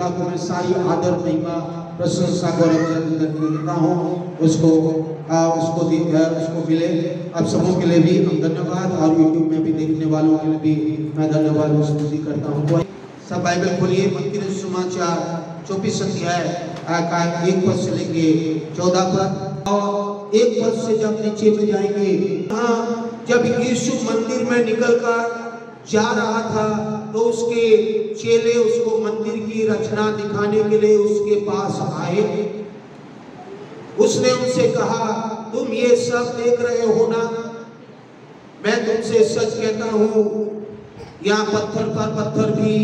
पिता को मैं सारी आदर महिमा प्रशंसा गौरव देता हूँ। उसको मिले। आप सबों के लिए भी हम धन्यवाद, और यूट्यूब में भी देखने वालों के लिए भी मैं धन्यवाद स्तुति करता हूँ। सब बाइबल खोलिए, मत्ती रचित सुसमाचार 24 अध्याय का 1 पद से लेके 14 पद, और 1 पद से जब नीचे में जाएंगे, जब यीशु मंदिर में निकलकर जा रहा था तो उसके चेले उसको मंदिर की रचना दिखाने के लिए उसके पास आए। उसने उनसे कहा, तुम ये सब देख रहे हो ना? मैं तुमसे सच कहता हूं, यहाँ पत्थर पर पत्थर भी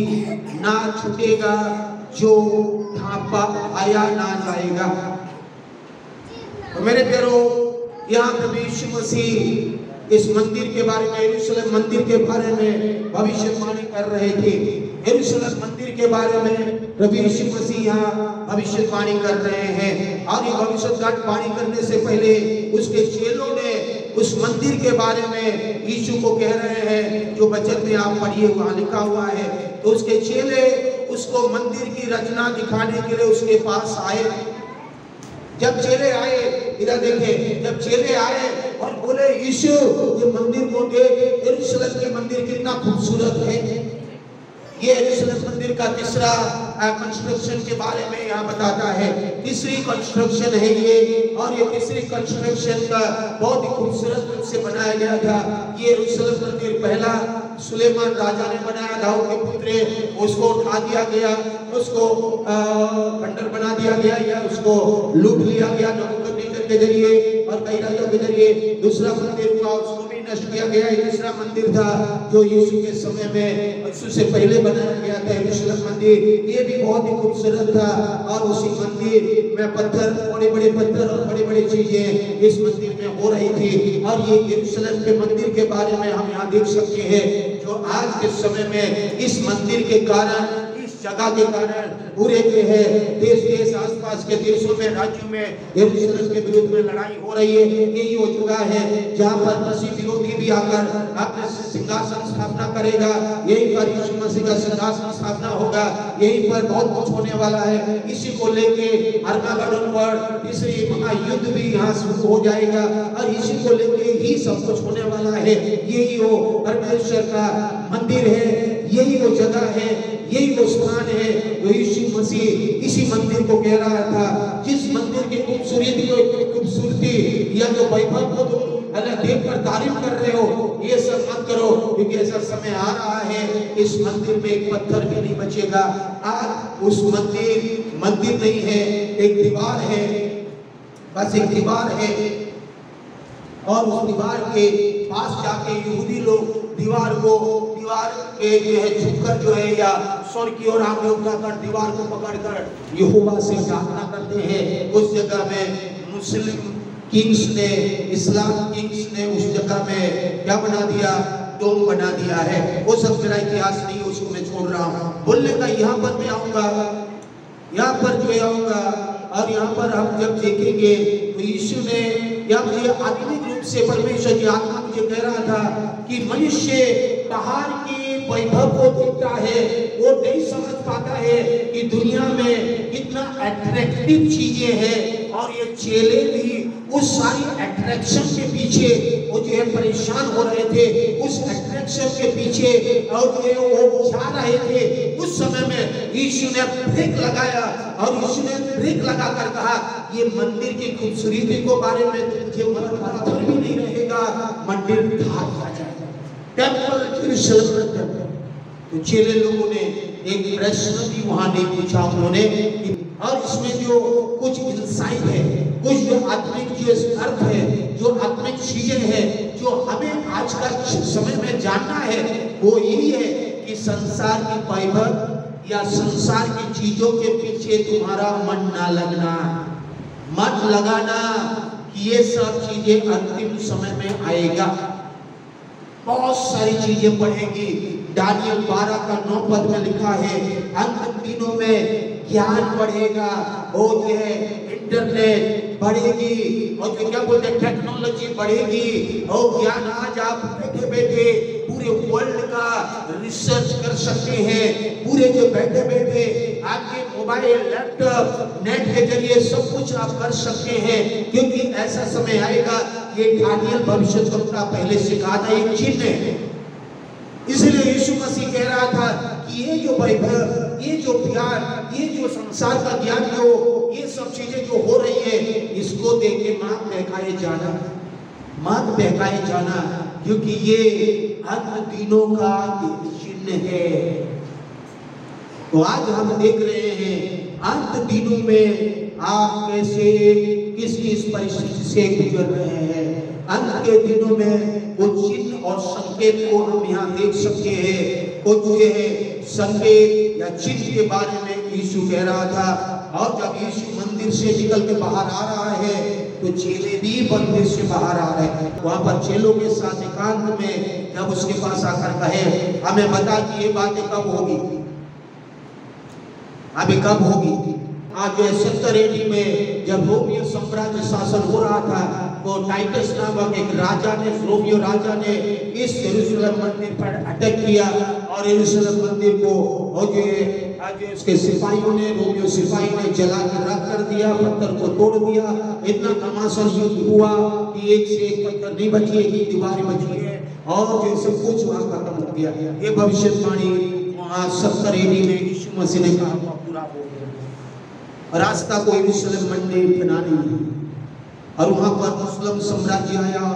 ना छूटेगा जो ढांपा आया ना जाएगा। तो मेरे प्यारो, यहाँ प्रभु यीशु मसीह इस मंदिर के बारे में, यरूशलेम मंदिर के बारे में भविष्यवाणी कर रहे थे। यरूशलेम मंदिर के बारे में प्रभु यीशु मसीह यहाँ भविष्यवाणी कर रहे हैं। और ये भविष्यवाणी करने से पहले उसके चेलों ने उस मंदिर के बारे में यीशु को कह रहे हैं, जो वचन में आप पढ़िए वहाँ लिखा हुआ है। तो उसके चेले उसको मंदिर की रचना दिखाने के लिए उसके पास आए। जब चेले आए, इधर देखें, जब चेले आए और बोले, यीशु ये मंदिर को देख, यरूशलेम के मंदिर कितना खूबसूरत है। ये यरूशलेम मंदिर का तीसरा कंस्ट्रक्शन के बारे में यहाँ बताता है। तीसरी कंस्ट्रक्शन है ये, और ये तीसरी कंस्ट्रक्शन का बहुत ही खूबसूरत रूप से बनाया गया था। ये यरूशलेम मंदिर पहला सुलेमान राजा ने बनाया, दाऊद के पुत्र, उसको उठा दिया गया, उसको खंडर बना दिया गया, या उसको लूट लिया गया नबूकदनेस्सर के जरिए और कई राजाओं के जरिए। दूसरा मंदिर हुआ, उसको भी नष्ट किया गया। तीसरा मंदिर था जो यीशु के समय में, यीशु से पहले बनाया गया था, यरूशलेम मंदिर। ये भी बहुत ही खूबसूरत था, और उसी मंदिर में पत्थर, बड़े बड़े पत्थर और बड़ी बड़ी चीजें इस मंदिर में हो रही थी। और ये यरूशलेम के मंदिर के बारे में हम यहाँ देख सकते हैं, जो आज के समय में इस मंदिर के कारण, जगह के कारण पूरे जो है देश आसपास के देशों में, राज्यों में यरूशलेम के विरुद्ध में लड़ाई हो रही है। यही वो जगह है जहाँ पर मसीह विरोधी भी आकर अपने सिंहासन स्थापना करेगा। यहीं पर यीशु मसीह का सिंहासन स्थापना होगा। यहीं पर बहुत कुछ होने वाला है। इसी को लेके अर्मागेडोन पर तीसरी महायुद्ध भी यहाँ शुरू हो जाएगा, और इसी को लेके ही सब कुछ होने वाला है। यही वो परमेश्वर का मंदिर है, यही वो जगह है, यही वो स्थान है जो यीशु मसीह इसी मंदिर को कह रहा था। जिस मंदिर की खूबसूरती या जो वैभव को तुम देख कर तारीफ कर रहे हो, ये सब मत करो, क्योंकि ऐसा समय आ रहा है इस मंदिर में एक पत्थर भी नहीं बचेगा। आज उस मंदिर नहीं है, एक दीवार है, बस एक दीवार है, और उस दीवार के पास जाके यहूदी लोग दीवार के जो है झुककर जो है, या स्वर की ओर आगे उठाकर दीवार को पकड़कर यहोवा से प्रार्थना करते हैं। उस जगह में मुस्लिम किंग्स ने, इस्लाम किंग्स ने उस जगह में क्या बना दिया? डोम बना दिया है। वो सब मेरा इतिहास नहीं, उसको मैं छोड़ रहा हूँ। बोलने का यहाँ पर मैं आऊँगा, यहाँ पर जो आऊँगा, और यहाँ पर हम जब देखेंगे तो यीशु ने, या मुझे आत्मिक रूप से परमेश्वर की आत्मा मुझे कह रहा था कि मनुष्य पहाड़ की वैभव को देखता है, वो नहीं समझ पाता है कि दुनिया में कितना अट्रैक्टिव चीजें हैं। और ये चेले भी उस सारी अट्रैक्शन के पीछे वो जो है परेशान हो रहे थे, उस अट्रैक्शन के पीछे, और वो जा रहे थे। उस समय में यीशु ने ब्रेक लगाया, और यीशु ने ब्रेक लगाकर कहा, ये मंदिर की खूबसूरती को बारे में तुझे पत्थर भी नहीं रहेगा, मंदिर ढा दिया जाएगा, टेम्पल यरूशलेम। तो चेले लोगों ने एक प्रश्न भी वहां नहीं पूछा उन्होंने, और इसमें जो कुछ इंसाइट है, कुछ जो आत्मिक जो अर्थ है, जो आत्मिक चीजें हैं, जो हमें आज का समय में जानना है, वो यही है कि संसार की वैभव या संसार की चीजों के पीछे तुम्हारा मन ना लगना, मत लगाना कि ये सब चीजें अंतिम समय में आएगा। बहुत सारी चीजें बढ़ेगी। दानियल 12 का 9 पद में लिखा है, अंतिम दिनों में ज्ञान बढ़ेगा, और जो है इंटरनेट बढ़ेगी, और जो क्या बोलते हैं टेक्नोलॉजी बढ़ेगी, और ज्ञान आज आप बैठे बैठे पूरे वर्ल्ड का रिसर्च कर सकते हैं। पूरे जो बैठे बैठे आपके मोबाइल, लैपटॉप, नेट के जरिए सब कुछ आप कर सकते हैं, क्योंकि ऐसा समय आएगा, ये दानियल भविष्यद्वक्ता पहले से कहा था, एक चिन्ह है। इसलिए यीशु मसीह कह रहा था कि ये जो वैभव, ये जो प्यार, ये जो संसार का ज्ञान, जो ये सब चीजें जो हो रही है, इसको देख के मत बहकाए जाना, मत बहकाए जाना, क्योंकि ये अंत दिनों का चिन्ह है। तो आज हम देख रहे हैं अंत दिनों में आप कैसे किस किस परिस्थिति से गुजर रहे हैं। अंत के दिनों में वो चिन्ह और संकेत को हम यहाँ देख सकते हैं। कुछ जो है संकेत या चिन्ह के बारे में यीशु कह रहा था। और जब यीशु मंदिर से निकल के बाहर आ रहा है तो चेले भी मंदिर से बाहर आ रहे हैं। वहां पर चेलों के साथ एकांत में जब उसके पास आकर कहे, हमें बता कि ये बातें कब होगी, अभी कब होगी। आज 70 AD में जब रोमियो साम्राज्य शासन हो रहा था, तो टाइटस नामक एक राजा ने, रोमियो राजा ने इस यरूशलेम मंदिर पर अटैक किया और यरूशलेम मंदिर को आज उसके सिपाहियों ने, रोमियो सिपाही ने जला के राख कर दिया, पत्थर को तोड़ दिया। इतना घमासान युद्ध हुआ कि एक से एक पत्थर नहीं बची, एक ही दीवार बची है और जो सब कुछ वहां खत्म हो गया। ये भविष्यवाणी वहां 70 AD में यीशु मसीह ने कहा पूरा हो गया। रास्ता को यरूशलेम मंदिर बनाने और वहां पर मुस्लिम साम्राज्य आया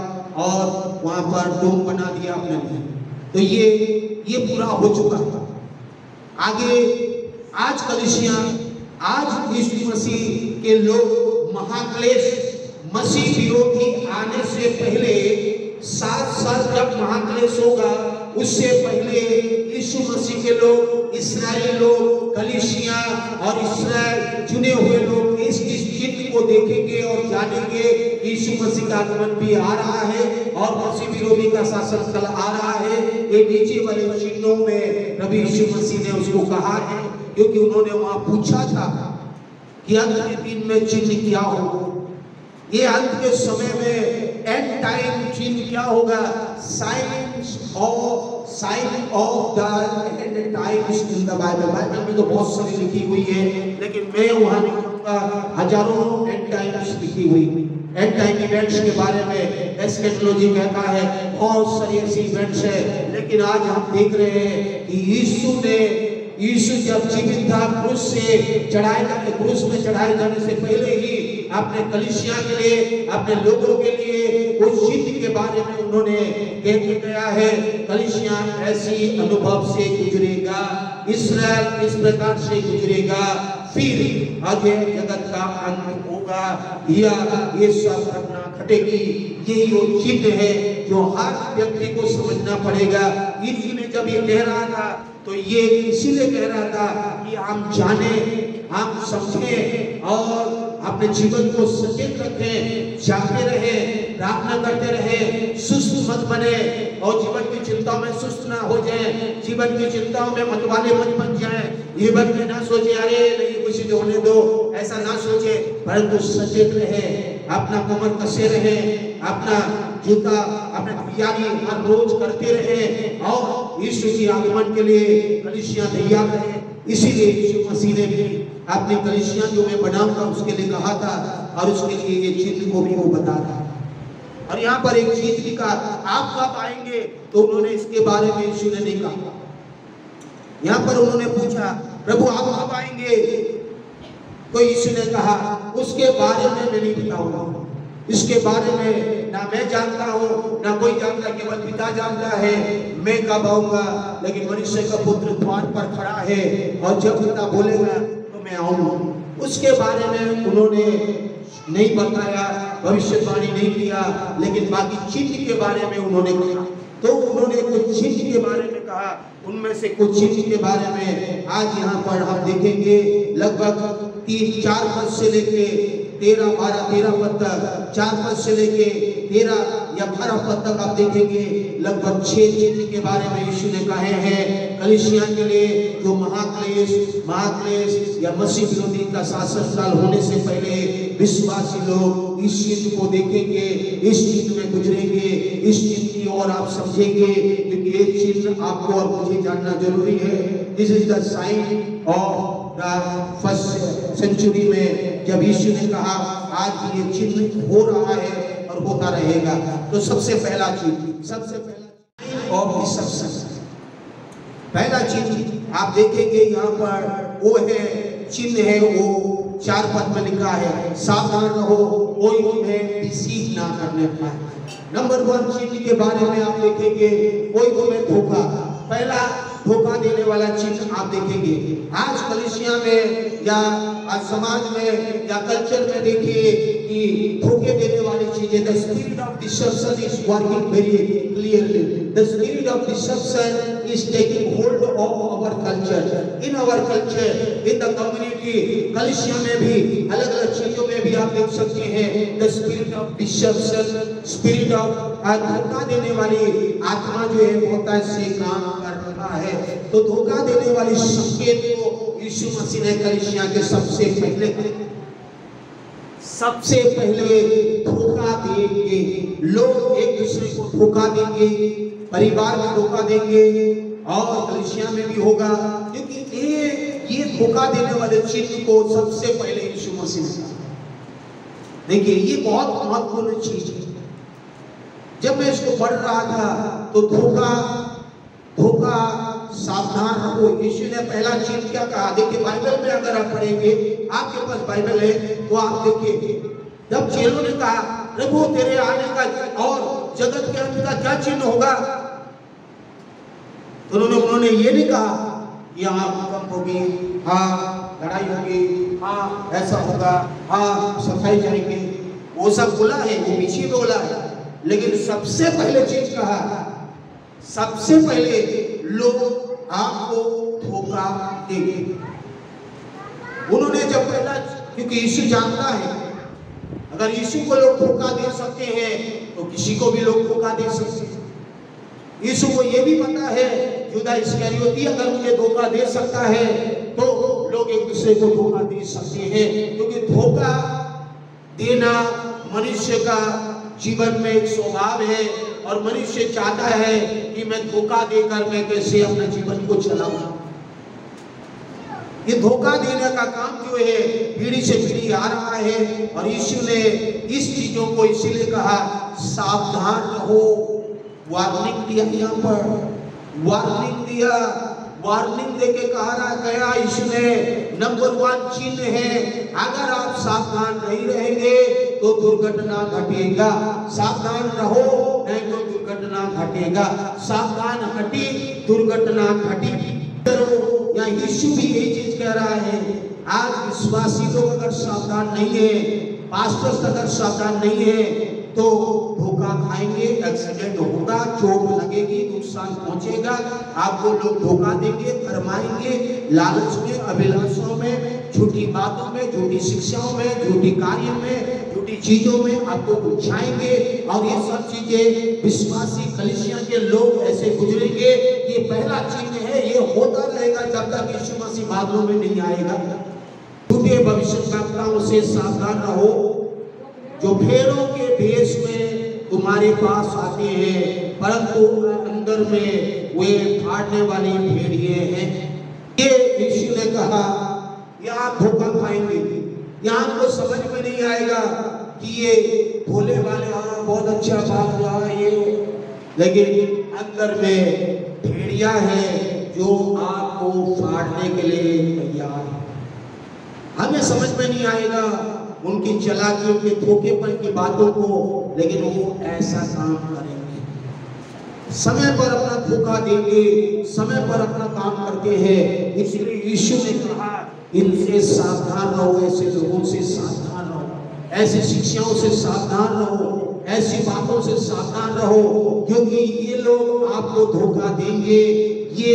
और वहां पर डोम बना दिया अपने लिए। तो ये पूरा हो चुका है। आगे आज कलीसिया, आज यीशु मसीह के लोग महाक्लेश, मसीह विरोधी आने से पहले 7 साल जब महाक्लेश होगा, उससे पहले यीशु मसीह के लोग, इस्राएली लोग, कलीसिया और इस्राएल चुने हुए लोग इस चिन्ह को देखेंगे और जानेंगे यीशु मसीह का आगमन भी आ रहा है और मसीह विरोधी का शासन कल आ रहा है। ये नीचे वाले चिन्हों में प्रभु यीशु मसीह ने उसको कहा है, क्योंकि उन्होंने वहां पूछा था कि अंत के दिन में चिन्ह क्या होगा। ये अंत के समय में एंड टाइम चिन्ह क्या होगा, sign of the end times in the Bible. Bible में तो बहुत सारी लिखी हुई है, लेकिन मैं वहां नहीं कहूंगा, हजारों एंड टाइम्स लिखी हुई। एंड टाइम इवेंट्स के बारे में एस्केटोलॉजी कहता है, बहुत सारी ऐसी इवेंट्स है, लेकिन आज हम देख रहे हैं कि यीशु जब जीवित था, क्रूस में चढ़ाए जाने से पहले ही अपने कलीसिया के लिए, अपने लोगों के लिए उस चिन्ह के बारे में उन्होंने कह गया है। कलीसिया ऐसी अनुभव से गुजरेगा, इस्राएल इस प्रकार से गुजरेगा, फिर आगे जगत का अंत होगा या ये सब घटना घटेगी। यही वो चिन्ह है जो हर व्यक्ति को समझना पड़ेगा। यीशु ने जब ये कह रहा था तो ये इसीलिए कह रहा था कि हम जाने, हम समझें और अपने जीवन को सचेत रखें, जागते रहे, प्रार्थना करते रहे, सुस्त मत बने और जीवन की चिंताओं में सुस्त ना हो जाए, जीवन की चिंताओं में मतवाले मत बन जाए। ये बात में ना सोचे अरे नहीं कुछ होने दो, ऐसा ना सोचे, परंतु सचेत रहे, अपना कमर कसे रहे, अपना जूता, अपना तैयारी हर रोज करते रहे और यीशु के आगमन के लिए कलीसिया तैयार रहे। इसीलिए यीशु मसीह ने भी अपनी कलीसिया जो मैं बनाऊंगा उसके लिए कहा था और उसके लिए ये चिन्ह को भी वो बता रहा। और यहाँ पर एक चीज लिखा, आप कब आएंगे, तो उन्होंने इसके बारे में यीशु ने नहीं कहा। यहाँ पर उन्होंने पूछा, प्रभु आप कब आएंगे, तो यीशु ने कहा उसके बारे में मैं नहीं बताऊंगा, इसके बारे में ना मैं जानता हूँ ना कोई जानता, केवल पिता जानता है मैं कब आऊंगा। लेकिन मनुष्य का पुत्र द्वार पर खड़ा है और जब पिता बोलेगा तो मैं आऊंगा। उसके बारे में उन्होंने नहीं बताया, भविष्यवाणी नहीं किया, लेकिन बाकी चिन्ह के बारे में उन्होंने कहा। तो उन्होंने कुछ चिन्ह के बारे में कहा, उनमें से कुछ चिन्ह के बारे में आज यहाँ पर हम देखेंगे। लगभग 3-4 पद से लेके 13, 12, 13 पद तक, 4 पद से लेके 13 या 12 पद तक आप देखेंगे। लगभग 6 चिन्ह के बारे में यीशु ने कहे हैं कलीसिया के लिए, जो महाक्लेश या मसीह विरोधी का शासन काल होने से पहले विश्वासी लोग इस चिन्ह को देखेंगे, इस चिन्ह में गुजरेंगे, इस चिन्ह की ओर आप समझेंगे, क्योंकि ये चिन्ह आपको और मुझे जानना जरूरी है। This is the sign of first century में जब यीशु ने कहा आज ये चिन्ह हो रहा है और होता रहेगा। तो सबसे पहला चीज ऑफ डिसेप्शन, पहला चीज आप देखेंगे यहाँ पर वो है चिन्ह है, वो 4 पद में लिखा है, सावधान रहो कोई तुम्हें डिसीव ना करने पाए। नंबर 1 चिन्ह के बारे में आप देखेंगे कोई तुम्हें धोखा, पहला धोखा देने वाला चिन्ह आप देखेंगे। आज कलीसिया में या आज समाज में या कल्चर में देखिए कि धोखे देने वाली चीजें, the spirit of deception is working very clearly, the spirit of deception is taking hold of our culture, in our culture, in the community. कलीसिया में भी अलग अलग चीजों में भी आप देख सकते हैं the spirit of dissipation, spirit of धोखा देने वाली आत्मा जो है होता है से काम कर रहा है। तो धोखा देने वाली संकेत को यीशु मसीह ने कलीसिया के सबसे पहले धोखा देंगे, लोग एक दूसरे को धोखा देंगे, परिवार में धोखा देंगे और कलीसिया में भी होगा, क्योंकि ये धोखा देने वाले चिन्ह को सबसे पहले यीशु मसीह ने कहा। देखिए ये बहुत महत्वपूर्ण चीज है। जब मैं इसको पढ़ रहा था तो धोखा सावधान रहो, यीशु ने पहला चीज क्या कहा। देखिए बाइबल में अगर आप पढ़ेंगे, आपके पास बाइबल है तो आप देखिए जब चेलों ने कहा प्रभु तेरे आने का और जगत के अंत का क्या चिन्ह होगा, तो उन्होंने ये नहीं कहा यहाँ भूकंप होगी, हाँ लड़ाई होगी, हाँ ऐसा होगा, हाँ सफाई जाएंगे, वो सब बोला है, वो पीछे बोला है, लेकिन सबसे पहले चीज कहा, सबसे पहले लोग आपको धोखा देंगे। उन्होंने जब पहला, क्योंकि यीशु जानता है अगर यीशु को लोग धोखा दे सकते हैं तो किसी को भी लोग धोखा दे सकते हैं। यीशु को यह भी पता है यहूदा इस्करियोती अगर मुझे धोखा दे सकता है तो लोग एक दूसरे को धोखा दे सकते हैं, क्योंकि धोखा देना मनुष्य का जीवन में एक स्वभाव है और मनुष्य चाहता है कि मैं धोखा देकर मैं कैसे अपने जीवन को चलाऊं। ये धोखा देने का काम जो है पीढ़ी से पीढ़ी आ रहा है और यीशु ने इस चीजों को इसीलिए कहा सावधान रहो, वार्निंग दिया, यहाँ पर वार्निंग दिया, वार्निंग देके कहा गया यीशु ने नंबर 1 चिन्ह है, अगर आप सावधान नहीं रहेंगे तो दुर्घटना घटेगा, सावधान रहो नहीं तो दुर्घटना घटेगा, सावधान हटी दुर्घटना घटी। या यीशु भी यही चीज कह रहा है, आज विश्वासी लोग अगर सावधान नहीं है, पास्टर्स अगर सावधान नहीं है तो धोखा खाएंगे, एक्सीडेंट होगा, चोट लगेगी, नुकसान पहुंचेगा, आपको लोग धोखा देंगे, फरमाएंगे, लालच में, अभिलाषाओं में, झूठी बातों में, झूठी शिक्षाओं में, झूठी कार्य में, झूठी चीजों में आपको उलझाएंगे और ये सब चीजें विश्वासी कलीसिया के लोग ऐसे गुजरेंगे। ये पहला चिन्ह है, ये होता रहेगा जब तक यीशु मसीह बादलों में नहीं आएगा। झूठे भविष्यवक्ताओं से सावधान रहो जो भेड़ों के भेष में तुम्हारे पास आते हैं परंतु अंदर में वे फाड़ने वाली भेड़िए हैं। ये यीशु ने कहा यहाँ धोखा खाएंगे, यहाँ को समझ में नहीं आएगा कि ये भोले वाले बहुत अच्छा बात रहा ये, लेकिन अंदर में भेड़िया है जो आपको फाड़ने के लिए तैयार है। हमें समझ में नहीं आएगा उनकी चालाकियों के धोखेपन की बातों को, लेकिन वो ऐसा काम करेंगे, समय पर अपना धोखा देंगे, समय पर अपना काम करते हैं। इसलिए यीशु ने कहा इनसे सावधान रहो, ऐसे लोगों से सावधान रहो, ऐसी शिक्षाओं से सावधान रहो, ऐसी बातों से सावधान रहो, क्योंकि ये लोग आपको धोखा देंगे। ये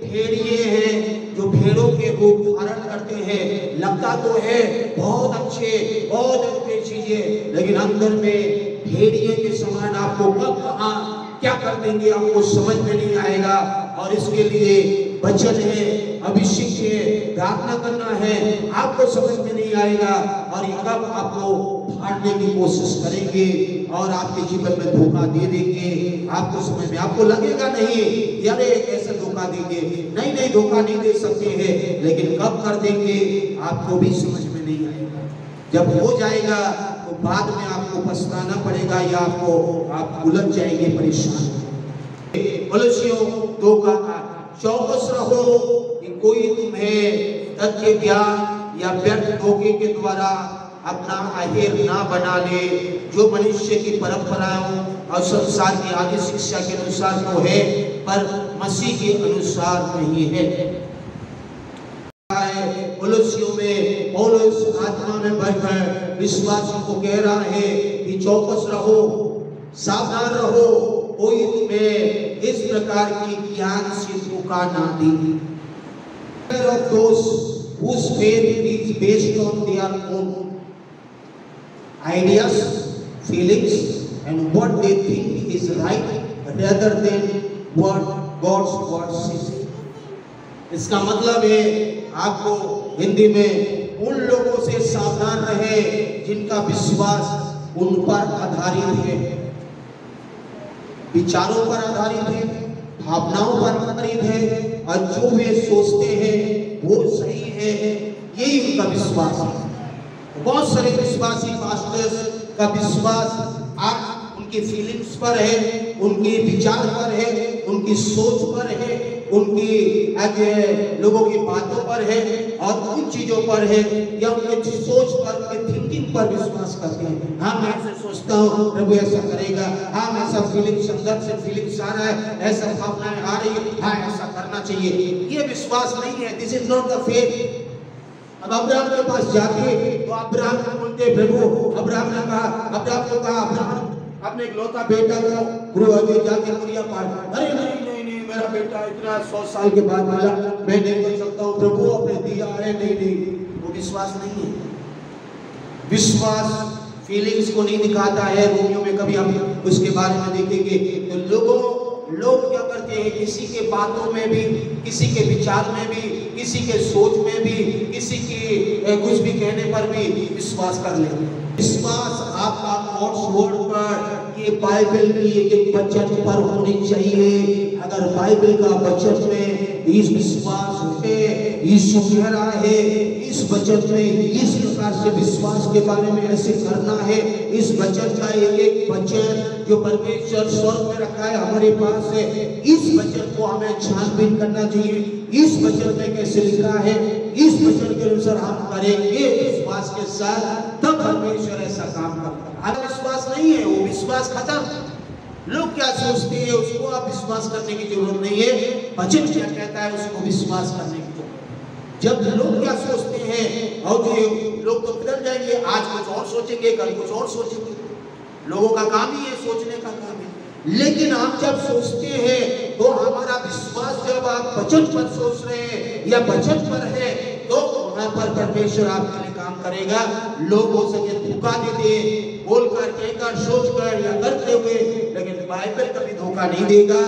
भेड़िए हैं जो भेड़ों के रूप धारण करते हैं, लगता तो है बहुत अच्छे चीजें, लेकिन अंदर में भेड़िए के समान आपको कब कहाँ क्या कर देंगे आपको समझ में नहीं आएगा। और इसके लिए वचन है अभिषेक है, प्रार्थना करना है, आपको समझ में नहीं आएगा और ये कब आपको फाड़ने की कोशिश करेंगे और आपके जीवन में धोखा दे देंगे। आपको समझ में, आपको लगेगा नहीं यार कैसे धोखा देंगे, नहीं धोखा नहीं दे सकते हैं, लेकिन कब कर देंगे आपको भी समझ में नहीं आएगा। जब हो जाएगा तो बाद में आपको पछताना पड़ेगा या आप उलझ जाएंगे, परेशान। कोलोसियों 2 का 8, चौकस रहो कि कोई तुम्हें तथ्य ज्ञान या व्यर्थ धोखे के द्वारा अपना अहेर ना बना ले, जो मनुष्य की परंपराओं और संसार की आदि शिक्षा के अनुसार तो है, पर मसीह के अनुसार नहीं है। कोलोसियों में पौलुस आत्मा में भरकर विश्वासियों को कह रहा है कि चौकस रहो, सावधान रहो, कोई तुम्हें इस प्रकार की ज्ञान से धोखा ना दे। Of those whose faith is based on their own ideas, feelings, and what they think is right, rather than what God's word says. इसका मतलब है आपको हिंदी में उन लोगों से सावधान रहे जिनका विश्वास उन पर आधारित है, विचारों पर आधारित है, भावनाओं पर आधारित है, और जो वे सोचते हैं वो सही है, यही उनका विश्वास है। बहुत सारे विश्वासी पास्टर्स का विश्वास आज उनकी फीलिंग्स पर है, उनके विचार पर है, उनकी सोच पर है, उनकी लोगों की बातों पर है और उन चीजों पर है, या उनके सोच पर, उनके थिंकिंग पर विश्वास करते हैं। हाँ मैं ऐसे सोचता हूँ प्रभु ऐसा करेगा, हाँ मैं ऐसा फीलिंग्स अंदर से फीलिंग्स आ रहा है, ऐसा भावनाएं आ रही है, हाँ ऐसा करना चाहिए, ये विश्वास नहीं है। This is not the faith. अब अब्राहम के पास जाके तो अब्राहम को बोलते प्रभु, अब्राहम ने कहा, अब्राहम को कहा अब्राहम अपने इकलौता बेटा को गुरु आगे जाके मुरिया पार, अरे नहीं मेरा बेटा इतना 100 साल के बाद मिला, मैं नहीं कर सकता हूँ प्रभु, अपने दिया है, नहीं वो विश्वास नहीं है। विश्वास फीलिंग्स को नहीं दिखाता है। रोमियो में कभी हम उसके बारे में देखेंगे तो लोग क्या करते हैं, किसी के बातों में भी, किसी के विचार में भी, किसी के सोच में भी, किसी की कुछ भी कहने पर भी विश्वास कर लेते हैं। विश्वास आपका गॉड्स वर्ड पर, ये बाइबल की एक वचन पर होनी चाहिए। अगर बाइबल का वचन में इस विश्वास है, यीशु कह रहा है इस वचन में इस प्रकार से विश्वास के बारे में ऐसे करना है, इस वचन का एक वचन जो परमेश्वर स्वर्ग में रखा है हमारे पास है, इस वचन को हमें छानबीन करना चाहिए। इस वचन में कैसे लिखा है, इस वचन के अनुसार हम करेंगे विश्वास के साथ, तब परमेश्वर ऐसा काम करता है। अगर विश्वास नहीं है, वो विश्वास खत्म। लोग क्या सोचते हैं उसको आप विश्वास करने की जरूरत नहीं है, वचन क्या कहता है उसको विश्वास करने की जरूरत। जब लोग क्या सोचते हैं, और जो लोग तो बदल जाएंगे, आज कुछ और सोचेंगे, कल कुछ और सोचेंगे, लोगों का काम ही है, सोचने का काम है। लेकिन आप जब सोचते हैं तो हमारा विश्वास, जब आप वचन पर सोच रहे हैं या वचन पर है, तो वहां पर परमेश्वर आपके लिए काम करेगा। लोग हो सके धोखा देते, बोलकर, कहकर, सोचकर या करते हुए, लेकिन बाइबल कभी धोखा नहीं देगा,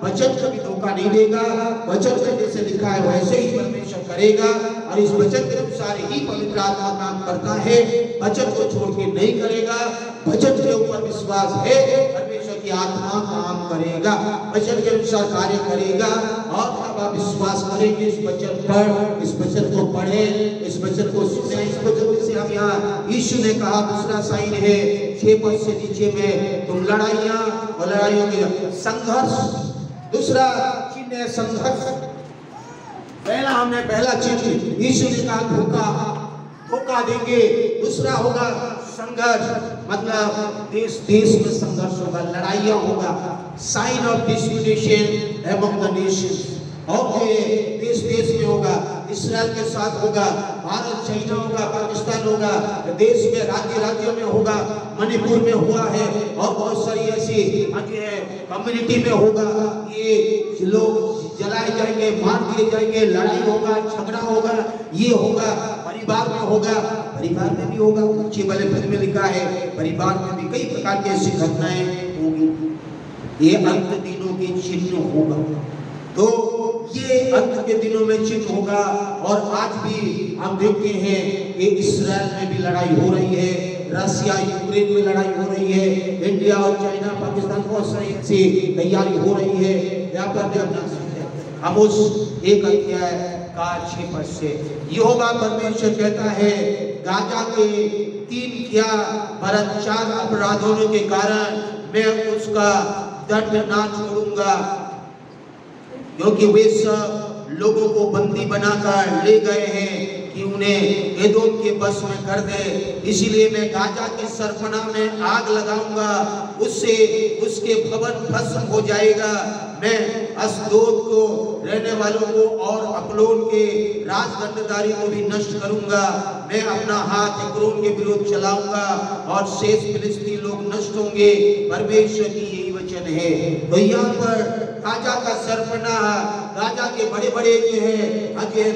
वचन कभी धोखा नहीं देगा। वचन में जैसे लिखा है वैसे ही परमेश्वर करेगा, और इस वचन के अनुसार ही पवित्र आत्मा काम करता है। वचन को छोड़ के नहीं करेगा, वचन के ऊपर विश्वास है, परमेश्वर की आत्मा काम करेगा, वचन के अनुसार कार्य करेगा। और तब आप विश्वास करेंगे इस वचन पर, इस वचन को पढ़ें, इस वचन को सुने। इसको जल्दी से हम यहाँ, यीशु ने कहा दूसरा साइन है 6 पद से नीचे में, तुम लड़ाइयाँ और लड़ाइयों के संघर्ष, दूसरा चिन्ह है संघर्ष। पहला चिन्ह यीशु ने कहा धोखा देंगे, दूसरा होगा संघर्ष, मतलब देश में संघर्ष होगा, लड़ाइयाँ होगा। Sign of disputation among the nations, और देश में होगा, इस्राएल के साथ होगा, भारत चाइना होगा, पाकिस्तान होगा, देश में राज्यों में होगा, मणिपुर में हुआ है, और बहुत सारी ऐसी कम्युनिटी में होगा। ये लोग जलाए जाएंगे, मार दिए जाएंगे, लड़ाई होगा, झगड़ा होगा, ये होगा, परिवार में होगा, परिवार में भी होगा। नीचे वाले पद में लिखा है परिवार में भी कई प्रकार की ऐसी घटनाएं होगी। ये अंत दिनों के चिन्ह होगा। तो ये अंत के दिनों में चिन्ह होगा। और आज भी हम देखते हैं कि इस्राएल में भी लड़ाई हो रही है, रसिया यूक्रेन में लड़ाई हो रही है, इंडिया और चाइना पाकिस्तान बहुत सारी ऐसी तैयारी हो रही है। यहाँ पर देखना सकते हैं हम उस एक अध्याय का 6 पद से यहोवा परमेश्वर कहता है, गाजा के 3 क्या वरन 4 अपराधों के कारण मैं उसका दंड ना छोड़ूंगा, क्योंकि वे सब लोगों को बंदी बनाकर ले गए हैं कि उन्हें एदोम के बस में कर दे। इसीलिए मैं गाजा की सरपना में आग लगाऊंगा, उससे उसके भवन भस्म हो जाएगा। मैं अस्दोद को रहने वालों को और अकलोन के राजदंडधारी को भी नष्ट करूंगा। मैं अपना हाथ एक्रोन के विरुद्ध चलाऊंगा और शेष फिलिस्ती लोग नष्ट होंगे। परमेश्वर की यही वचन है। तो यहाँ पर गाजा का सरपना, गाजा के बड़े बड़े जो है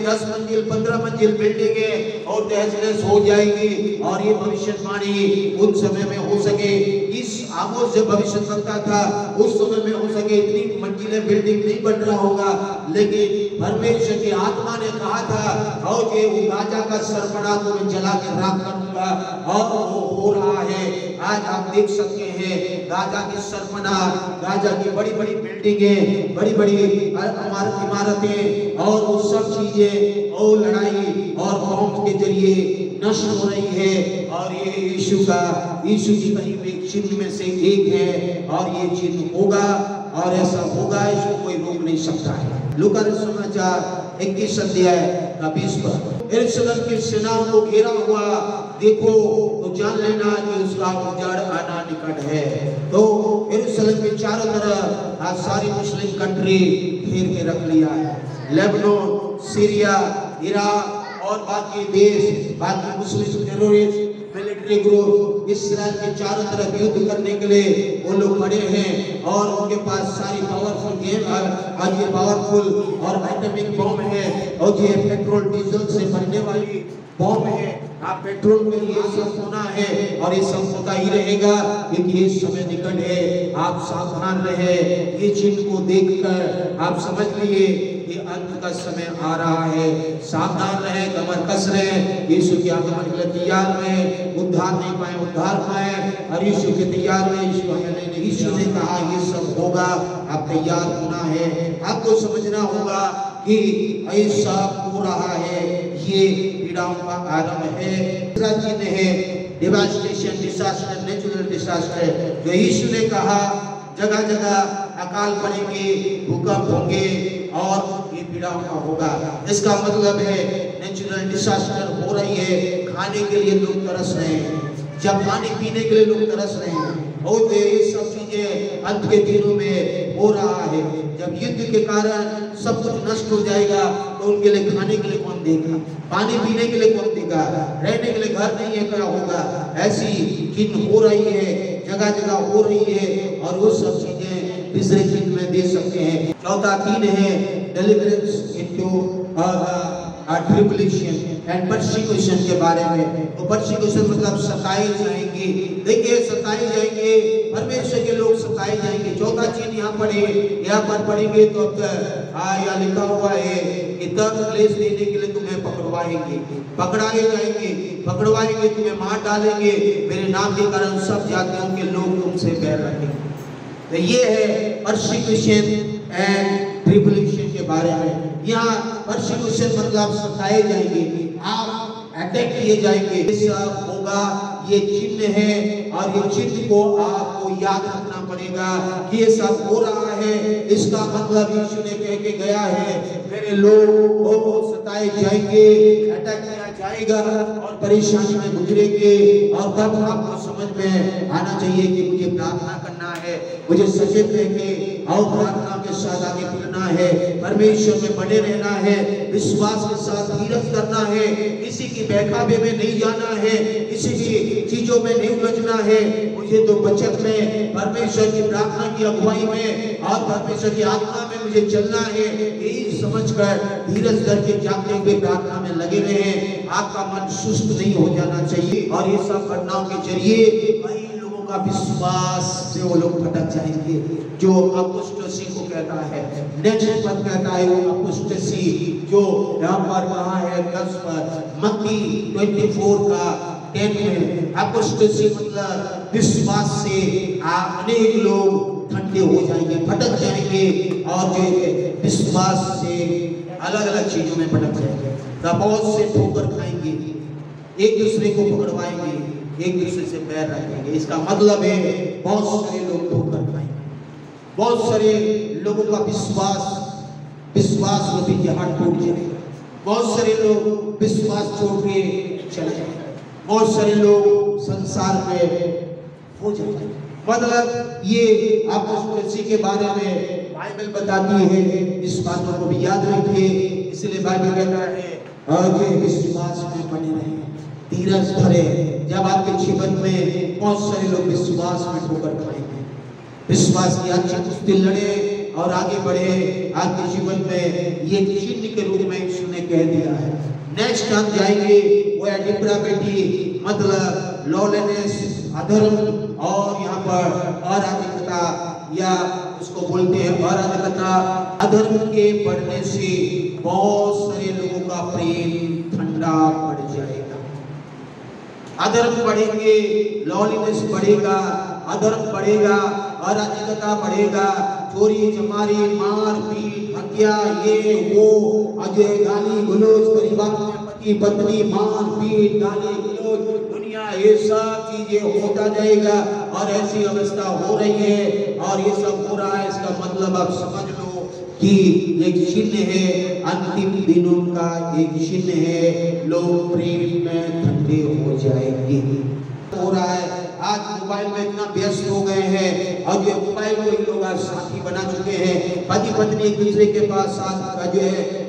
10 मंजिल 15 मंजिल बिल्डिंगें और तहस हो जाएगी। और ये भविष्यवाणी उन समय में हो सके, इस आमोस जो भविष्यवक्ता था उस समय में हो सके इतनी मंजिलें बिल्डिंग नहीं बन रहा होगा, लेकिन परमेश्वर की आत्मा ने कहा था और ये वो गाजा का सरपना को मैं जला के राख करूंगा, और वो हो रहा है। आज आप देख सकते हैं गाजा की सरपना, गाजा की बड़ी बड़ी बिल्डिंगें, बड़ी बड़ी इमारतें और वो सब चीजें और लड़ाई और बॉम्ब के जरिए नष्ट हो रही है। और ये यीशु की कही हुई चिन्ह में से एक है, और ये चिन्ह होगा और ऐसा होगा, इसको कोई रोक नहीं सकता है। लूका समाचार 21 अध्याय का 20 पद। यरूशलेम की सेनाओं को घेरा हुआ देखो तो जान लेना कि उसका उजाड़ आना निकट है। तो यरूशलेम के चारों तरफ आज सारी मुस्लिम कंट्री घेर के रख लिया है। लेबनान, सीरिया, इराक और बाकी देश, बाकी मुस्लिम टेररिस्ट मिलिट्री ग्रुप इस्राएल के चारों तरफ युद्ध करने के लिए वो लोग खड़े हैं। और उनके पास सारी पावरफुल गेम आज ये पावरफुल और एटॉमिक बॉम्ब है, और ये पेट्रोल डीजल से बनने वाली बॉम्ब है। आप पेट्रोल में ये सब होना है और ये सब होता ही रहेगा, क्योंकि ये समय निकट है। आप सावधान रहे, ये चिन्ह को देखकर आप समझ लिए कि अंत का समय आ रहा है। सावधान रहे, कमर कस रहे, यीशु के आगमन के लिए तैयार रहे। उद्धार नहीं पाए उद्धार पाए, और यीशु के तैयार रहे। यीशु ने कहा ये सब होगा, आप तैयार होना है। आपको समझना होगा कि ऐसा हो रहा है, ये पीड़ाओं का आरंभ है। दूसरा चिन्ह है डिवास्टेशन, डिसास्टर, नेचुरल डिसास्टर, जो यीशु ने कहा जगह जगह अकाल पड़ेंगे, भूकंप होंगे और ये पीड़ाओं का होगा। इसका मतलब है नेचुरल डिसास्टर हो रही है। खाने के लिए लोग तरस रहे हैं, जब पानी पीने के लिए लोग तरस रहे हैं, और ये सब चीजें अंत के दिनों में हो रहा है। जब युद्ध के कारण सब कुछ नष्ट हो जाएगा तो उनके लिए खाने के लिए कौन देगा, पानी पीने के लिए कौन देगा, रहने के लिए घर नहीं है, क्या होगा। ऐसी चिन्ह हो रही है, जगह जगह हो रही है, और वो सब चीजें तीसरे चिन्ह में दे सकते हैं। चौथा चिन्ह है deliverance into tribulation and persecution के बारे में। तो परसिक्यूशन मतलब सताए जाएंगे। देखिए सताए जाएंगे, परमेश्वर के लोग सताए जाएंगे। चौथा चिन्ह यहाँ पर पढ़ेंगे तो यहाँ लिखा हुआ है कि तब क्लेश देने के लिए तुम्हें पकड़वाएंगे, पकड़वाएंगे, तुम्हें मार डालेंगे, मेरे नाम के कारण सब जातियों के लोग तुमसे बैर रखेंगे। तो ये है परसिक्यूशन एंड ट्रिबुलेशन के बारे में। यहाँ परसिक्यूशन मतलब सताए जाएंगे, आप अटैक किए जाएंगे, ये सब होगा। ये चिन्ह है, और ये चिन्ह को आपको याद रखना पड़ेगा कि ये सब हो रहा है। इसका मतलब यीशु ने कह के गया है मेरे लोग बहुत सताए जाएंगे, अटैक किया जाएगा और परेशानी में गुजरेंगे। और तब आपको समझ में आना चाहिए कि मुझे प्रार्थना करना है, मुझे सचेत रह के और प्रार्थना के साथ आगे बढ़ना है, परमेश्वर में बने रहना है, विश्वास के साथ धीरज करना है, किसी की बहकावे में नहीं जाना है, किसी की चीजों में नहीं उलझना है। मुझे तो बचत में, परमेश्वर की प्रार्थना की अगुवाई में और परमेश्वर की आत्मा में मुझे चलना है। यही समझकर धीरज करके जागते हुए प्रार्थना में लगे रहे। आपका मन सुस्त नहीं हो जाना चाहिए। और ये सब घटनाओं के जरिए कई लोगों का विश्वास से वो लोग भटक जाएंगे। जो अपोस्टेसी को कहता है, नेक्स्ट पद कहता है वो अपोस्टेसी जो यहाँ पर कहा है 10 पर मत्ती 24 का 10 में, अपोस्टेसी मतलब विश्वास से अनेक लोग ठंडे हो जाएंगे, भटक जाएंगे और जो विश्वास से अलग अलग चीजों में भटक जाएंगे, बहुत से ठोकर खाएंगे, एक दूसरे को पकड़वाएंगे, एक दूसरे से बैर रखेंगे। इसका मतलब है बहुत सारे लोग ठोकर खाएंगे, बहुत सारे लोगों का विश्वास रूपी जहाज टूट जाएगा, बहुत सारे लोग विश्वास छोड़ के चले जाएंगे, बहुत सारे लोग संसार में हो जाएंगे। मतलब ये अपोस्टेसी के बारे में बाइबल बताती है, इस बातों को भी याद रखिए। इसलिए बाइबल कहता है कि विश्वास में बने रहें, धीरज धरे। जब आपके जीवन में बहुत सारे लोग विश्वास में ठोकर खाएंगे, विश्वास की अच्छी कुश्ती लड़े और आगे बढ़े, आपके जीवन में ये चिन्ह के रूप में यीशु ने कह दिया है। नेक्स्ट हम जाएंगे वो है डिप्राविटी, मतलब लॉलेनेस, अधर्म, और यहाँ पर अराजकता या उसको बोलते हैं अराजकता। अधर्म के बढ़ने से बहुत सारे लोगों का प्रेम ठंडा पड़ जाएगा। अधर्म बढ़ेंगे, लॉलीनेस बढ़ेगा, अधर्म बढ़ेगा, अराजकता बढ़ेगा, चोरी चमारी, मार पीट, हत्या, ये वो, अजय गाली गलौज, परिवार में पति पत्नी, मार पीट, गाली गलौज, दुनिया, ये सब चीजें होता जाएगा। और ऐसी अवस्था हो रही है और ये सब हो रहा है। इसका मतलब आप समझ लो कि एक चिन्ह है, अंतिम दिनों का एक चिन्ह है, लोग प्रेम में ठंडे हो जाएंगे। हो रहा है आज मोबाइल में इतना व्यस्त हो गए हैं और ये मोबाइल को ही लोग आज साथी बना चुके हैं। पति पत्नी एक दूसरे के पास साथ जो है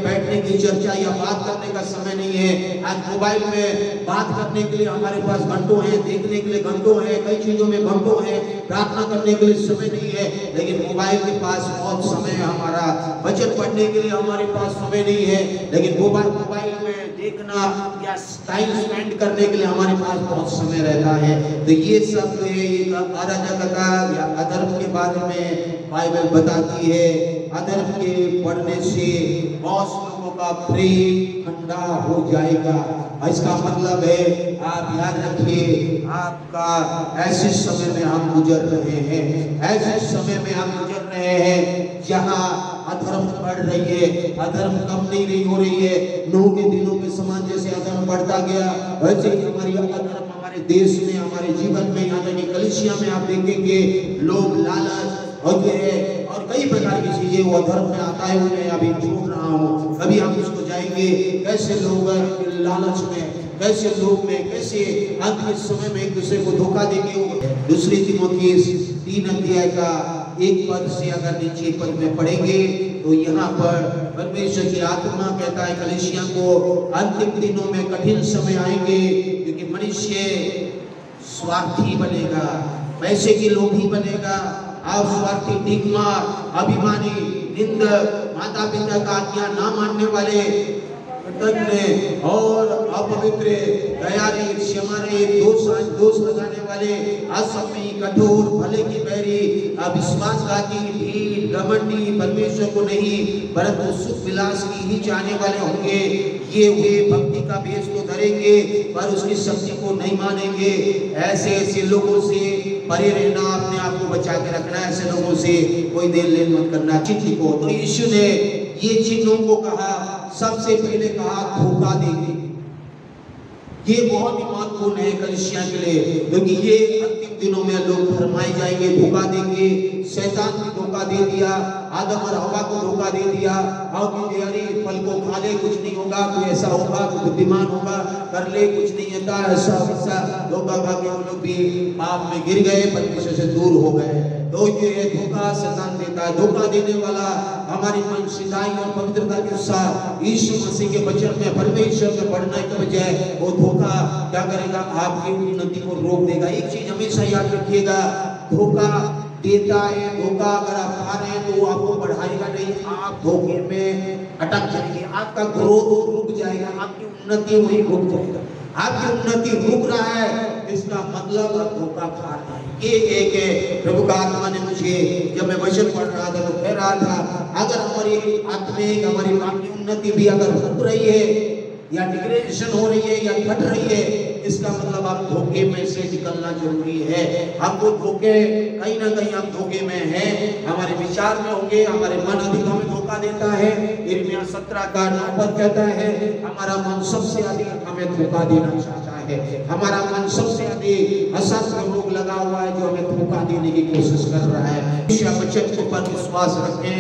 बैठने की चर्चा या बात करने का समय नहीं है। आज मोबाइल में बात करने के लिए हमारे पास घंटों हैं, देखने के लिए घंटों हैं, कई चीजों में घंटों हैं, प्रार्थना करने के लिए समय नहीं है। लेकिन मोबाइल के पास बहुत समय है, हमारा वचन पढ़ने के लिए हमारे पास समय नहीं है। लेकिन मोबाइल में देखना या टाइम स्पेंड करने के लिए हमारे पास बहुत समय रहता है। तो ये सब जो है ये अराजकता या अधर्म के बारे में बाइबल बताती है। अधर्म के बढ़ने से बहुत लोगों का प्रेम ठंडा हो जाएगा। इसका मतलब है आप याद रखिए, आपका ऐसे समय में हम गुजर रहे हैं, ऐसे समय में हम गुजर रहे हैं जहाँ अधर्म बढ़ रही है, अधर्म कम नहीं हो रही है। नूह के दिनों के समान जैसे अधर्म बढ़ता गया, वैसे ही हमारी अधर्म हमारे देश में, हमारे जीवन में, यहाँ तक कलीसिया में आप देखेंगे लोग लालच और जो है और कई प्रकार की चीजें वो अधर्म में आता है। उन्हें अभी छोड़ रहा हूँ, कभी हम उसको जाएंगे कैसे लोग लालच में, कैसे लोग में, कैसे अंत के समय में एक दूसरे को धोखा देंगे। दूसरी तीमुथियुस 3 अध्याय का 1 पद से अगर नीचे पद में पढ़ेंगे तो यहाँ पर परमेश्वर की आत्मा कहता है कलीसिया को अंतिम दिनों में कठिन समय आएंगे, क्योंकि मनुष्य स्वार्थी बनेगा, पैसे की लोभी बनेगा, स्वार्थी, टिकमार, अभिमानी, निंदक, माता पिता का आज्ञा ना मानने वाले, और अपवित्र, दयालु, क्षमारहित, दोष लगाने वाले, असमयी, कठोर, भले की बैरी, अविश्वासघाती, ढीठ, घमंडी, परमेश्वर को नहीं परंतु सुख विलास की ही चाहने वाले होंगे। ये वे भक्ति का भेष तो धरेंगे पर उसकी शक्ति को नहीं मानेंगे। ऐसे लोगों से परे रहना, अपने आप को बचा के रखना, ऐसे लोगों से कोई देर लेन मत करना। चिट्ठी को तो यीशु ने ये चिन्हों को कहा, सबसे पहले कहा धोखा देंगे। ये बहुत ही महत्वपूर्ण है कलीसिया के लिए, क्योंकि ये अंतिम दिनों में लोग भरमाए जाएंगे, धोखा देंगे। शैतान भी धोखा दे दिया, आदम और हवा को धोखा दे दिया, और अरे फल को खा ले कुछ नहीं होगा, कोई ऐसा होगा, कोई बुद्धिमान होगा, कर ले कुछ नहीं होता, ऐसा धोखा खा के वो लोग भी पाप में गिर गए, परमेश्वर से दूर हो गए। तो ये धोखा शैतान देता है। धोखा देने वाला हमारी मन सिधाई और पवित्रता के साथ यीशु मसीह के वचन में, परमेश्वर में बढ़ने के बजाय वो धोखा क्या करेगा, आपकी उन्नति को रोक देगा। एक चीज हमेशा याद रखिएगा, धोखा देता है, धोखा अगर आप खा रहे हैं तो वो आपको बढ़ाएगा नहीं, आप धोखे में अटक जाएंगे, आपका ग्रोथ रुक जाएगा, आपकी उन्नति वही रुक जाएगा। आपकी उन्नति रुक रहा है, इसका मतलब आप धोखा खा रहे हैं। ये एक प्रभु का आत्मा ने मुझे जब मैं वचन पढ़ रहा था तो कह रहा था, अगर हमारी आत्मिक हमारी उन्नति भी अगर रुक रही है या डिग्रेडेशन हो रही है या घट रही है, इसका मतलब आप धोखे में से निकलना जरूरी है। हमको धोखे कहीं ना कहीं हम धोखे में हैं, हमारे विचार में होंगे, हमारे मन अधिक हमें धोखा देता है। यिर्मयाह 17 का 9 पद कहता है, हमारा मन सबसे अधिक हमें धोखा देना चाहता है, हमारा मन सबसे अधिक असत्य रोग लगा हुआ है जो हमें धोखा देने की कोशिश कर रहा है। वचन के ऊपर विश्वास रखें,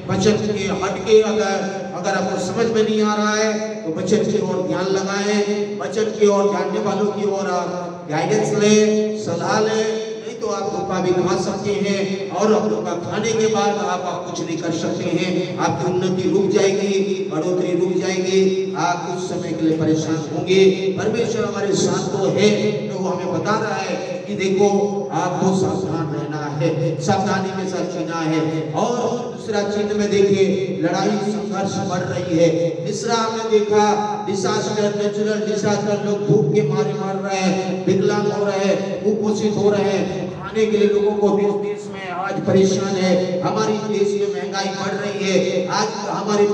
वचन के हटके अगर आपको समझ में नहीं आ रहा है तो वचन की ओर ध्यान लगाएं, वचन की ओर जानने वालों की ओर आप गाइडेंस ले, सलाह ले, नहीं तो आप धोखा भी खा सकते हैं और आप धोखा खाने के बाद आप कुछ नहीं कर सकते हैं। आपकी उन्नति रुक जाएगी, बढ़ोतरी रुक जाएगी, आप कुछ समय के लिए परेशान होंगे। परमेश्वर हमारे साथ तो है, तो वो हमें बता रहा है कि देखो आपको सावधान रहना है, सावधानी के साथ जीना है। और दूसरा चिन्ह में देखिए, लड़ाई संघर्ष बढ़ रही है। तीसरा हमने देखा डिसास्टर, नेचुरल डिसास्टर, लोग भूख के मारे मर रहे हैं, विकलांग हो रहे हैं, कुपोषित हो रहे हैं, खाने के लिए लोगों को देश देश में आज परेशान है। हमारे देश में महंगाई बढ़ रही है, आज हमारे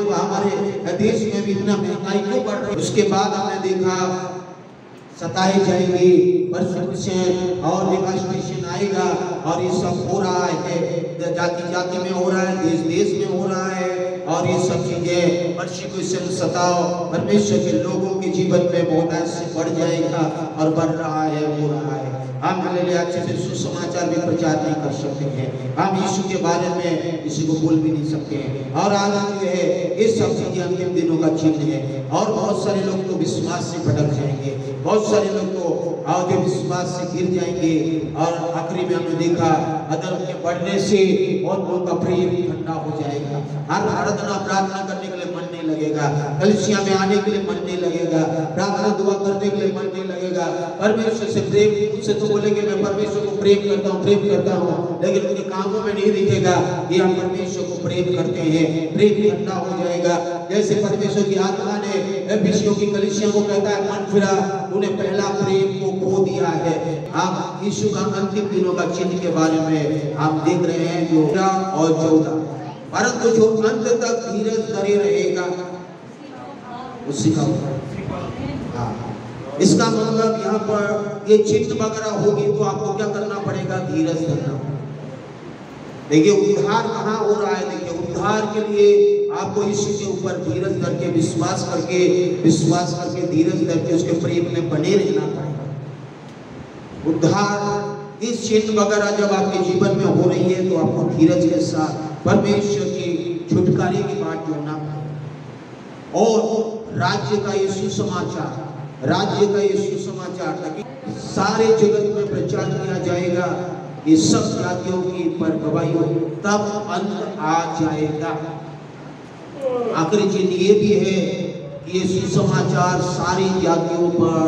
देश में भी इतना महंगाई क्यों बढ़ रही है। उसके बाद हमने देखा सताई जाएगी, परसेक्यूशन और डिवास्टेशन आएगा, और ये सब हो रहा है, जाति जाति में हो रहा है, देश देश में हो रहा है, और ये सब चीजें परसेक्यूशन सताओ परमेश्वर के लोगों के जीवन में बहुत ऐसे बढ़ जाएगा और बढ़ रहा है, हो रहा है। हम हालेलुया अच्छे से सुसमाचार भी प्रचार नहीं कर सकते हैं, हम यीशु के बारे में किसी को बोल भी नहीं सकते हैं। और आज जो है ये सब चीजें अंतिम दिनों का चिन्ह है, और बहुत सारे लोग तो विश्वास से भटक जाएंगे, बहुत सारे लोग तो आगे विश्वास से गिर जाएंगे। और आखिरी में हमने देखा अधर्म के बढ़ने से और लोगों का प्रेम ठंडा हो जाएगा, हर आराधना प्रार्थना करने के लिए मन नहीं लगेगा, कलीसिया में आने के लिए मन नहीं लगेगा, प्रार्थना दुआ करने के लिए मन नहीं लगेगा। परमेश्वर से प्रेम, उससे तो बोलेंगे मैं परमेश्वर को प्रेम करता हूँ, लेकिन उनके कामों में नहीं दिखेगा कि हम परमेश्वर को प्रेम करते हैं। प्रेम ठंडा हो जाएगा, जैसे परमेश्वर की आत्मा ने एफिसियों की कलीसिया को कहता है मन फिरा, उन्हें पहला प्रेम को खो दिया है। आप यीशु का अंतिम दिनों का चिन्ह के बारे में आप देख रहे हैं जो 13 और 14, परंतु जो अंत तक धीरज धरे रहेगा उसी का। इसका मतलब यहाँ पर ये चिन्ह वगैरह होगी तो आपको क्या करना पड़ेगा, धीरज धरना। देखिए उद्धार कहाँ हो रहा है, देखिए उद्धार के लिए आपको यीशु के ऊपर धीरज धर के विश्वास करके धीरज धर के उसके प्रेम में बने रहना पड़ेगा। उद्धार इस चिन्ह वगैरह जब आपके जीवन में हो रही है तो आपको धीरज के साथ परमेश्वर की छुटकारे की बात जोड़ना और राज्य का ये सुसमाचार ताकि सारे जगत में प्रचार किया जाएगा, ये सब जातियों की पर गवाही हो, तब अंत आ जाएगा। आखिरी चीज ये भी है कि ये सुसमाचार सारी जातियों पर,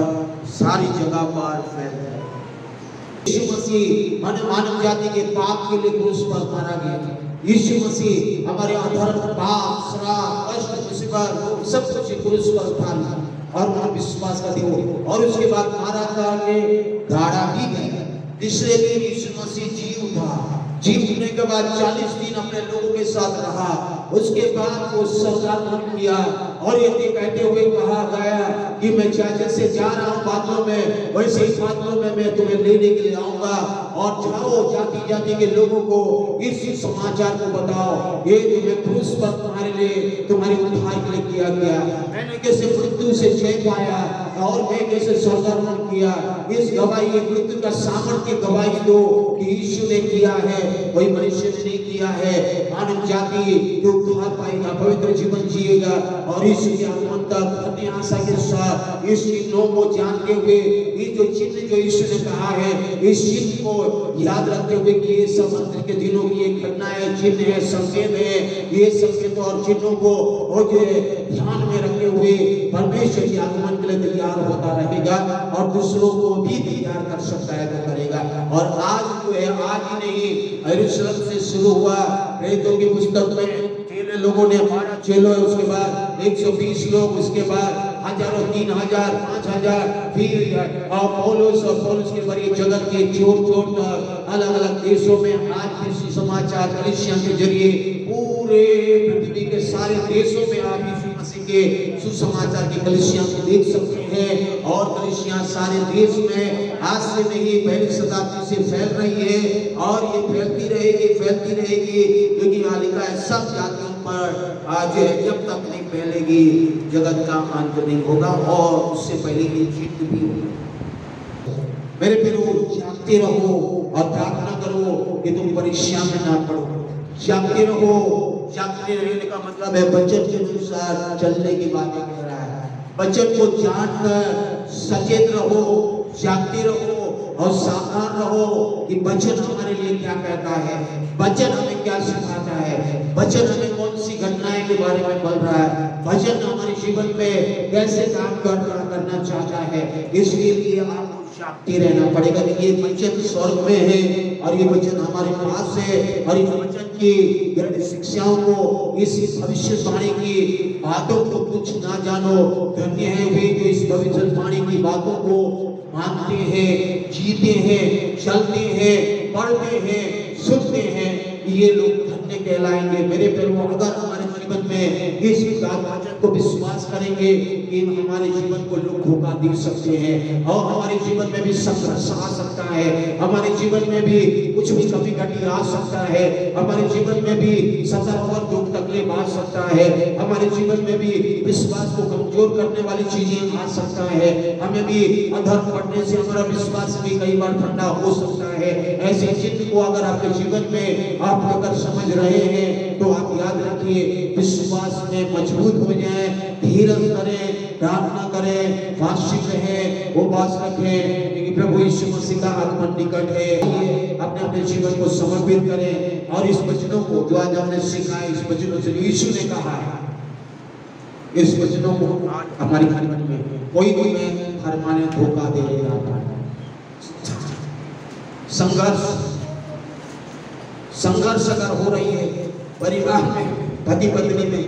सारी जगह पर फैल जाए। यीशु मसीह मानव जाति के पाप के लिए क्रूस पर मारा गया। यीशु मसीह हमारे अधर्म, पाप, श्राप, कष्ट, मुसीबत सब कुछ क्रूस पर उठा लिया और वहां विश्वास करते हो, और उसके बाद मारा करके गाड़ा भी गया। तीसरे दिन यीशु मसीह जी उठने के बाद 40 दिन अपने लोगों के साथ रहा। उसके बाद वो स्वर्गारोहण किया और ये कहते हुए कहा गया कि मैं जैसे जा रहा हूँ बादलों में, वैसे ही बादलों में मैं तुम्हें लेने के लिए आऊंगा, और जाओ जाति जाति के लोगों को इस समाचार को बताओ, ये तुम्हें क्रूस पर तुम्हारे लिए, तुम्हारे उद्धार के लिए किया गया। मैंने कैसे मृत्यु से जय पाया और मैं कैसे स्वर्गारोहण किया। इस गवाही, मृत्यु का सामर्थ्य गवाही दो कि यीशु ने किया है, कोई मनुष्य ने नहीं किया है। मानव जाति जो उद्धार पाएगा, पवित्र जीवन जिएगा और यीशु के आगमन तक अपनी आशा के साथ इस चिन्हों को जानते हुए, ये जो चिन्ह जो यीशु ने कहा है, इस चिन्ह को याद रखते हुए कि ये सब अंत के दिनों की एक घटना है, चिन्ह है, संकेत है, ये संकेत और चिन्हों को ध्यान में रखते हुए परमेश्वर के आगमन के लिए तैयार होता रहेगा और दूसरों को भी तैयार कर सकता है तो करेगा। और आज जो है, आज ही नहीं, यरूशलेम से शुरू हुआ, प्रेरितों की पुस्तक में चेले लोगों ने मारा, चेलो है, उसके बाद 120 लोग, उसके बाद हजारों, 3000, 5000, फिर पौलुस के बड़ी जगत के चोट अलग अलग देशों में आज भी सुसमाचार कलीसिया के जरिए पूरे पृथ्वी के सारे देशों में आप यीशु मसीह के सुसमाचार की कलीसिया को देख सकते हैं। और कलीसिया सारे देश में आज से नहीं, पहली शताब्दी से फैल रही है और ये फैलती रहेगी क्योंकि यहाँ लिखा है सब जातियों पर आज जब तक नहीं फैलेगी जगत का अंत नहीं होगा और उससे पहले ये जीत भी होगी। मेरे प्यारो, जागते रहो और प्रार्थना करो कि तुम परीक्षा में ना पड़ो। जागते रहो, जागते रहने का मतलब है वचन के अनुसार चलने की बातें कह रहा है। वचन को जानकर सचेत रहो, जागते रहो और सावधान रहो कि वचन हमारे लिए क्या कहता है, वचन हमें क्या सिखाता है, वचन हमें कौन सी घटनाएं के बारे में बोल रहा है, वचन हमारे जीवन में कैसे काम करना चाहता है। इसके लिए आपको जागते रहना पड़ेगा कि ये वचन स्वर्ग में है और ये वचन हमारे पास है और इस वचन की शिक्षाओं को, इस भविष्यवाणी की बातों को कुछ ना जानो। धन्य है वे जो इस भविष्यवाणी की बातों को मानते हैं, जीते हैं, चलते हैं, पढ़ते हैं, सुनते हैं, ये लोग धन्य कहलाएंगे। मेरे प्यारों, अगर हमारे जीवन में इस वचन को विश्वास करेंगे कि हमारे जीवन को लोग धोखा दे सकते हैं और हमारे जीवन में भी संघर्ष आ सकता है, हमारे जीवन में भी कुछ भी कभी घटी आ सकता है, हमारे जीवन में भी सजा और दुख तकलीफ आ सकता है, हमारे जीवन में भी विश्वास को कमजोर करने वाली चीजें आ सकता है, हमें भी अधर्म पड़ने से हमारा विश्वास भी कई बार ठंडा हो सकता है। ऐसी चीज को अगर आपके जीवन में आप अगर समझ रहे हैं तो आप याद रखिए, विश्वास में मजबूत हो जाए, धीरज करें, प्रार्थना करें, वार्षिक रहें, उपवास रखें, प्रभु यीशु मसीह का आगमन निकट है। अपने अपने जीवन को समर्पित करें और इस वचनों को जो आज हमने सीखा है, इस वचनों से यीशु ने कहा है, इस वचनों को हमारी जीवन में कोई हमें फरमाने धोखा दे रहा है। संघर्ष अगर हो रही है परिवार में, पति पत्नी में,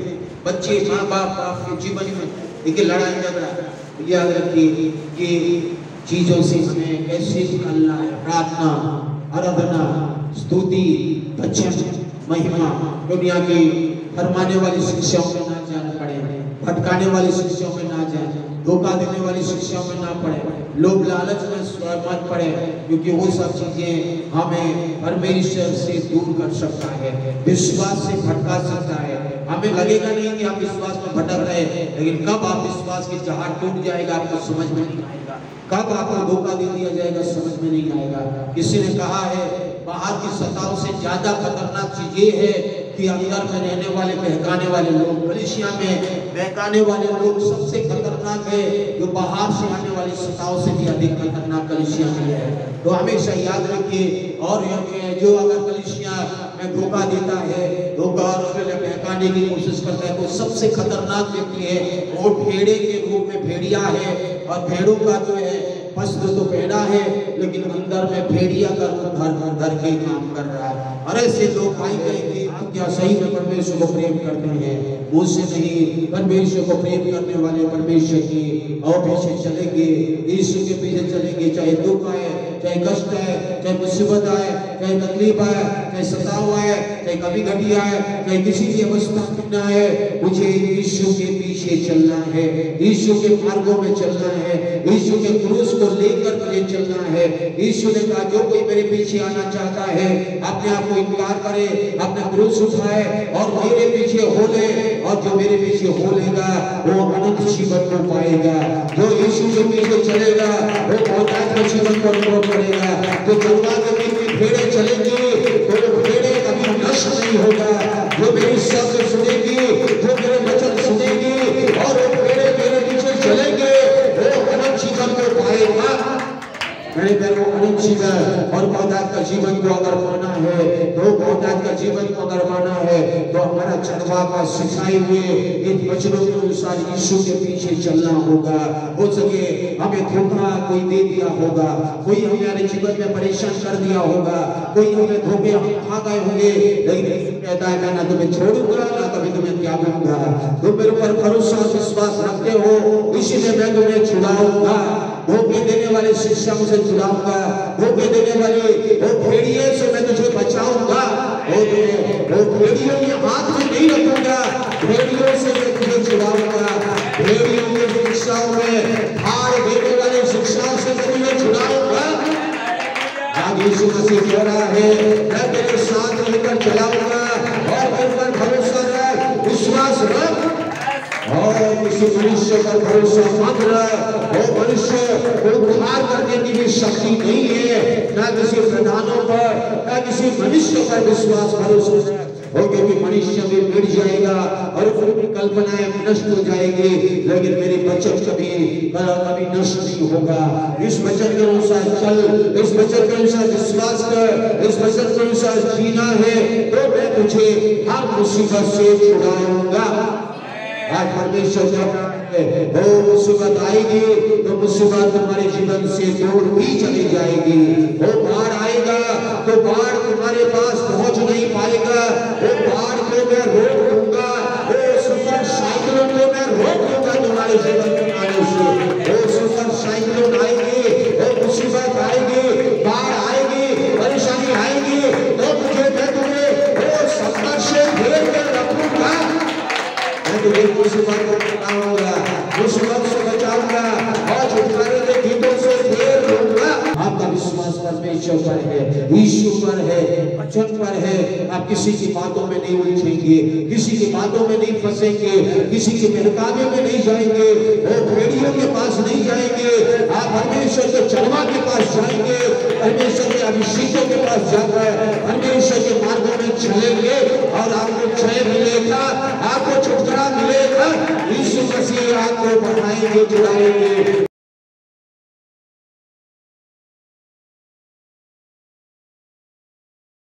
बच्चे, माँ बाप, आपके जीवन में देखिए लड़ाई झगड़ा, याद रखिए ये चीजों से हमें कैसे निकलना है। प्रार्थना, आराधना, स्तुति, वचन, महिमा, दुनिया की फरमाने वाली शिक्षाओं में ना जाना पड़े, भटकाने वाली शिक्षाओं में ना जाए, धोखा देने वाली शिक्षाओं में ना पड़े, लोभ लालच में मत पड़े, क्योंकि वो सब चीजें हमें परमेश्वर से दूर कर सकता है, विश्वास से भटका सकता है। हमें लगेगा नहीं कि आप विश्वास में भटक रहे हैं, लेकिन कब आप विश्वास की जहाज टूट जाएगा आपको समझ में नहीं आएगा, कब आपको धोखा दे दिया जाएगा समझ में नहीं आएगा। किसी ने कहा है बाहर की सताओं से ज्यादा खतरनाक चीज ये है कि अंदर में रहने वाले बहकाने वाले लोग, कलीसिया में बहकाने वाले लोग सबसे खतरनाक है, जो बाहर से आने वाली सताओं से भी अधिक खतरनाक कलीसिया में है। तो हमेशा याद रखिए, और जो अगर कलीसिया में धोखा देता है, धोखा और बहकाने की कोशिश करता है, तो सबसे खतरनाक व्यक्ति है वो भेड़े के रूप में भेड़िया है। और भेड़ों का जो है वस्त्र तो भेड़ा है, लेकिन अंदर में भेड़िया का रूप धर के काम कर रहा है। और ऐसे लोग भाई कहेंगे आप क्या सही में परमेश्वर को प्रेम करते हैं? मुझसे नहीं, परमेश्वर को प्रेम करने वाले परमेश्वर की और पीछे चलेंगे, यीशु के पीछे चलेंगे, चाहे दुख आए, चाहे कष्ट आए, चाहे मुसीबत आए, चाहे तकलीफ आए, चाहे सताव आए, चाहे कभी घटी आए, चाहे किसी भी अवस्था में आए, मुझे यीशु के पीछे चलना है, यीशु के मार्गों में चलना है, यीशु के क्रूस को लेकर मुझे चलना है। यीशु ने कहा जो कोई मेरे पीछे आना चाहता है अपने आप को इनकार करे, अपना क्रूस उठाए और मेरे पीछे हो ले, और जो मेरे पीछे हो लेगा वो अनंत जीवन को पाएगा। जो यीशु के पीछे चलेगा वो बहुतायत जीवन को अनुभव करेगा। जो जंगल के बीच में भेड़ें चलेंगी तो वो भेड़ें कभी नष्ट नहीं होगा। जो मेरी शब्द सुनेगी, जो मेरे वचन सुनेगी और वो भेड़ें मेरे पीछे चलेंगे, वो अनंत जीवन को पाएगा। मेरे बहनों, अनंत जीवन और बहुतायत का जीवन को अगर पाना है, तो बहुतायत का जीवन को अगर पाना है, तो हमारा चरवा का सिखाए हुए इन वचनों के अनुसार यीशु के पीछे चलना होगा। हो सके हमें धोखा कोई दे दिया होगा, कोई हमारे जीवन में परेशान कर दिया होगा, कोई हमें धोखे हम खा गए होंगे, लेकिन कहता है मैं ना तुम्हें छोड़ूंगा ना कभी तुम्हें त्यागूंगा। तुम मेरे ऊपर भरोसा विश्वास रखते हो, इसीलिए मैं तुम्हें छुड़ाऊंगा। धोखे देने वाले शिक्षकों से छुड़ाऊंगा, धोखे देने वाले वो भेड़िए से मैं तुझे बचाऊंगा। वो भेड़ियों के हाथ में नहीं रखूंगा, भेड़ियों से मैं तुझे छुड़ाऊंगा। भेड़ियों की शिक्षाओं में हार देने वाले शिक्षाओं से मैं तुझे छुड़ाऊंगा। आज यीशु मसीह कह रहा है मैं तेरे साथ लेकर चलाऊंगा, और मेरे पर भरोसा रख, विश्वास रख, और किसी मनुष्य पर भरोसा मत रख। वो मनुष्य को उद्धार करने की भी शक्ति नहीं है, ना किसी प्रधानों पर, ना किसी मनुष्य पर विश्वास भरोसा रख, क्योंकि मनुष्य भी मिट जाएगा और उसकी कल्पनाएं नष्ट हो जाएगी, लेकिन मेरी वचन कभी नष्ट नहीं होगा। इस वचन के अनुसार चल, इस वचन के अनुसार विश्वास कर, इस वचन के अनुसार जीना है, तो मैं तुझे हर मुसीबत से छुड़ाऊंगा। आज परमेश्वर जब वो मुसीबत आएगी तो मुसीबत तुम्हारे जीवन से दूर भी चली जाएगी। वो बाढ़ आएगा तो बाढ़ तुम्हारे पास पहुंच नहीं पाएगा, वो बाढ़ को मैं रोक दूंगा, वो सुपर साइक्लोन को मैं रोक दूंगा तुम्हारे जीवन में आने से। वो सुपर साइक्लोन आएगी, वो मुसीबत आएगी, बाढ़ आएगी, परेशानी आएगी, तो मैं तुम्हें वो संकट से घेर कर रखूंगा। मुसीबत को बचाऊंगा, मुसीबत से बचाऊंगा और छुटकारे के गीतों से घेर लूंगा। आपका विश्वास परमेश्वर पर है, यीशु पर है, वचन पर है। आप किसी की बातों में नहीं उलझेंगे, किसी की बातों में नहीं फंसेंगे, किसी के बहकावे में नहीं जाएंगे, वो भेड़ियों के पास नहीं जाएंगे। आप परमेश्वर के चरवा के पास जाएंगे, परमेश्वर के अभिषेकों के पास जाकर परमेश्वर के मार्गों में चलेंगे और आपको जय मिलेगा, आपको छुटकारा मिलेगा। यीशु मसीह आपको बढ़ाएंगे, चुराएंगे।